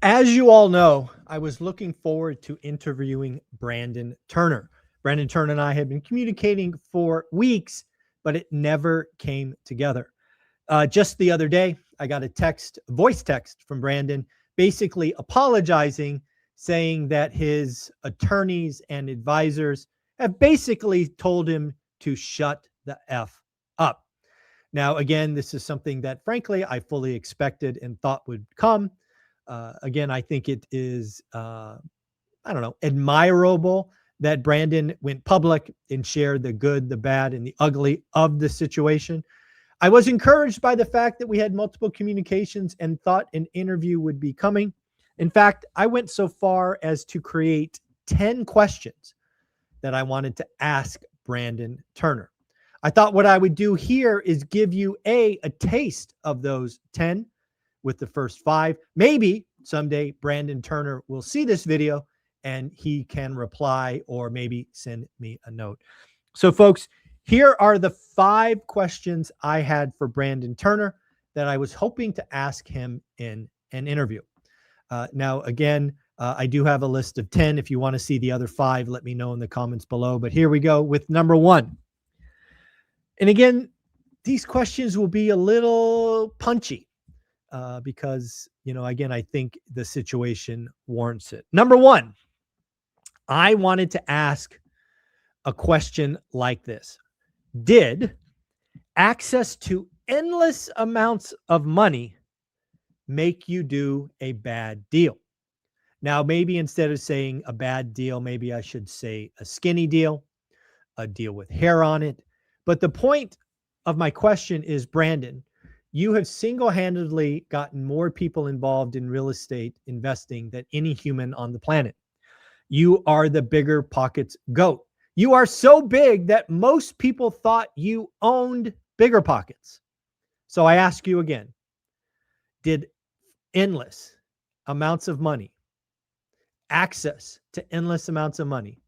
As you all know, I was looking forward to interviewing Brandon Turner. Brandon Turner and I had been communicating for weeks, but it never came together. Just the other day, I got a voice text from Brandon, basically apologizing, saying that his attorneys and advisors have basically told him to shut the F up. Now, again, this is something that, frankly, I fully expected and thought would come. Again, I think it is, admirable that Brandon went public and shared the good, the bad, and the ugly of the situation. I was encouraged by the fact that we had multiple communications and thought an interview would be coming. In fact, I went so far as to create 10 questions that I wanted to ask Brandon Turner. I thought what I would do here is give you a taste of those 10 with the first 5. Maybe someday Brandon Turner will see this video and he can reply or maybe send me a note. So folks, here are the 5 questions I had for Brandon Turner that I was hoping to ask him in an interview. Now, again, I do have a list of 10. If you want to see the other 5, let me know in the comments below. But here we go with number 1. And again, these questions will be a little punchy because, again, I think the situation warrants it. Number 1, I wanted to ask a question like this. Did access to endless amounts of money make you do a bad deal? Now, maybe instead of saying a bad deal, maybe I should say a skinny deal, a deal with hair on it. But the point of my question is, Brandon, you have single-handedly gotten more people involved in real estate investing than any human on the planet. You are the bigger pockets goat. You are so big that most people thought you owned bigger pockets. So I ask you again, did endless amounts of money, access to endless amounts of money,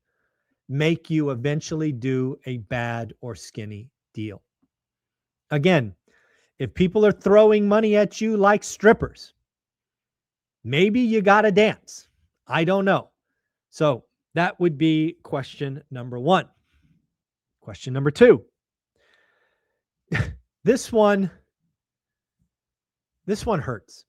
make you eventually do a bad or skinny deal? Again, if people are throwing money at you like strippers, maybe you got to dance. I don't know. So that would be question number 1. Question number 2. This one hurts.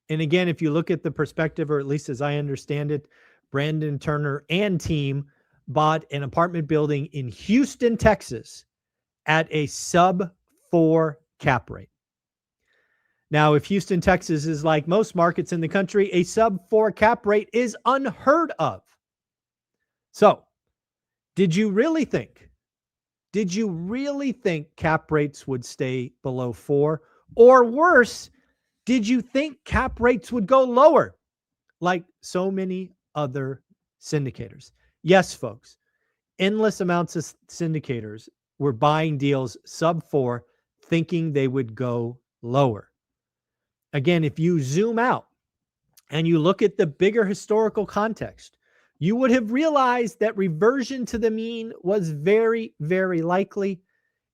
And again, if you look at the perspective, or at least as I understand it, Brandon Turner and team bought an apartment building in Houston, Texas at a sub-4 cap rate. Now, if Houston, Texas is like most markets in the country, a sub-4 cap rate is unheard of. So, did you really think cap rates would stay below 4? Or worse, did you think cap rates would go lower like so many other syndicators? Yes, folks, endless amounts of syndicators were buying deals sub-4 thinking they would go lower. Again, if you zoom out and you look at the bigger historical context, you would have realized that reversion to the mean was very, very likely.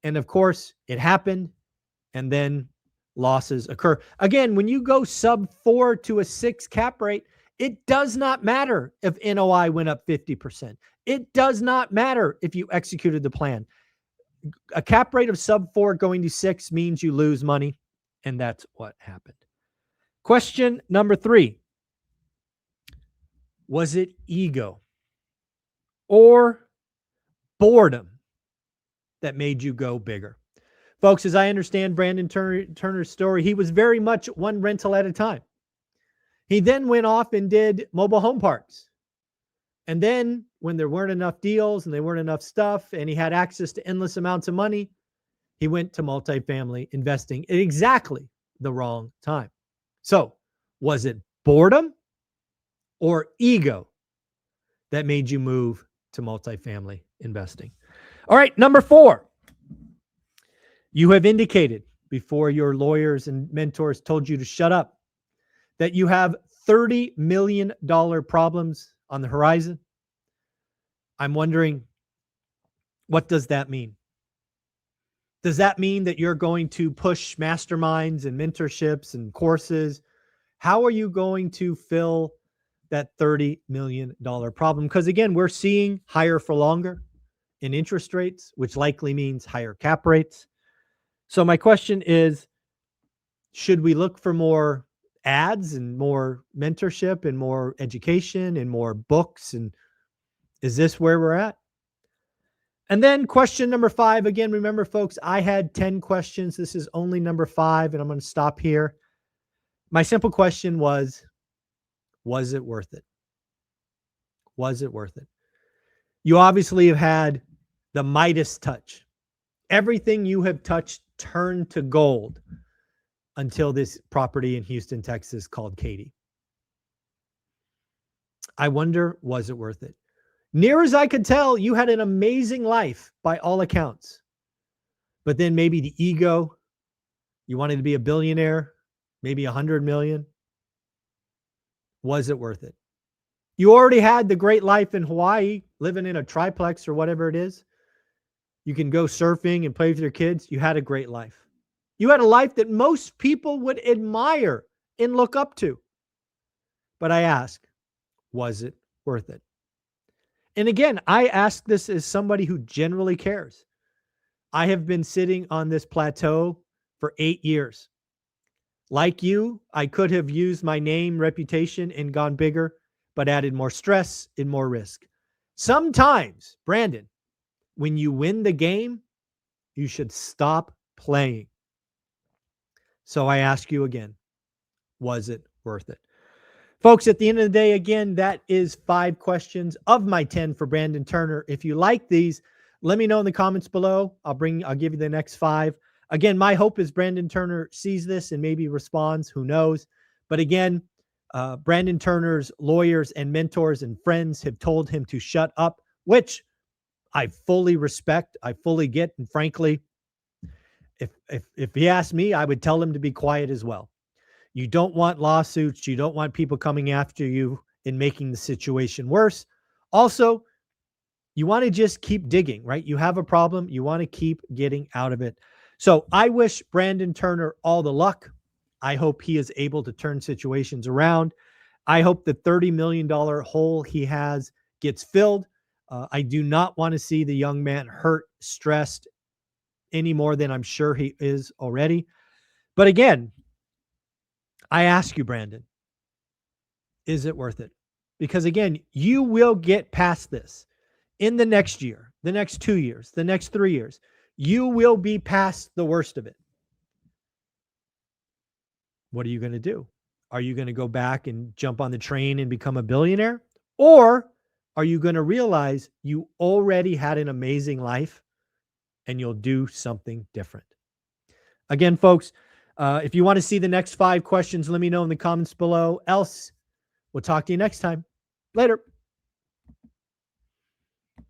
And of course, it happened, and then losses occur. Again, when you go sub-4 to a 6 cap rate, it does not matter if NOI went up 50%. It does not matter if you executed the plan. A cap rate of sub-4 going to 6 means you lose money, and that's what happened. Question number 3. Was it ego or boredom that made you go bigger? Folks, as I understand Brandon Turner's story, he was very much one rental at a time. He then went off and did mobile home parks. And then when there weren't enough deals and there weren't enough stuff and he had access to endless amounts of money, he went to multifamily investing at exactly the wrong time. So was it boredom or ego that made you move to multifamily investing? All right, number 4. You have indicated before your lawyers and mentors told you to shut up that you have $30 million problems on the horizon. I'm wondering, what does that mean? Does that mean that you're going to push masterminds and mentorships and courses How are you going to fill that $30 million problem? Because again, we're seeing higher for longer in interest rates, which likely means higher cap rates. So my question is, should we look for more ads and more mentorship and more education and more books? And is this where we're at? And then question number 5, again, remember folks, I had 10 questions. This is only number 5, and I'm going to stop here. My simple question was it worth it? Was it worth it? You obviously have had the Midas touch. Everything you have touched turned to gold until this property in Houston, Texas called Katie. I wonder, was it worth it? Near as I could tell, you had an amazing life by all accounts. But then maybe the ego, you wanted to be a billionaire, maybe 100 million. Was it worth it? You already had the great life in Hawaii, living in a triplex or whatever it is. You can go surfing and play with your kids. You had a great life. You had a life that most people would admire and look up to. But I ask, was it worth it? And again, I ask this as somebody who generally cares. I have been sitting on this plateau for 8 years. Like you, I could have used my name, reputation, and gone bigger, but added more stress and more risk. Sometimes, Brandon, when you win the game, you should stop playing. So I ask you again, was it worth it? Folks, at the end of the day, again, that is 5 questions of my 10 for Brandon Turner. If you like these, let me know in the comments below. I'll give you the next 5. Again, my hope is Brandon Turner sees this and maybe responds. Who knows? But again, Brandon Turner's lawyers and mentors and friends have told him to shut up, which I fully respect. I fully get. And frankly, if he asked me, I would tell him to be quiet as well. You don't want lawsuits. You don't want people coming after you and making the situation worse. Also, you want to just keep digging, right? You have a problem. You want to keep getting out of it. So I wish Brandon Turner all the luck. I hope he is able to turn situations around. I hope the $30 million hole he has gets filled. I do not want to see the young man hurt, stressed any more than I'm sure he is already. But again, I ask you, Brandon, is it worth it? Because again, you will get past this in the next year, the next 2 years, the next 3 years. You will be past the worst of it. What are you going to do? Are you going to go back and jump on the train and become a billionaire? Or are you going to realize you already had an amazing life and you'll do something different? Again, folks, if you want to see the next 5 questions, let me know in the comments below. Else, we'll talk to you next time. Later.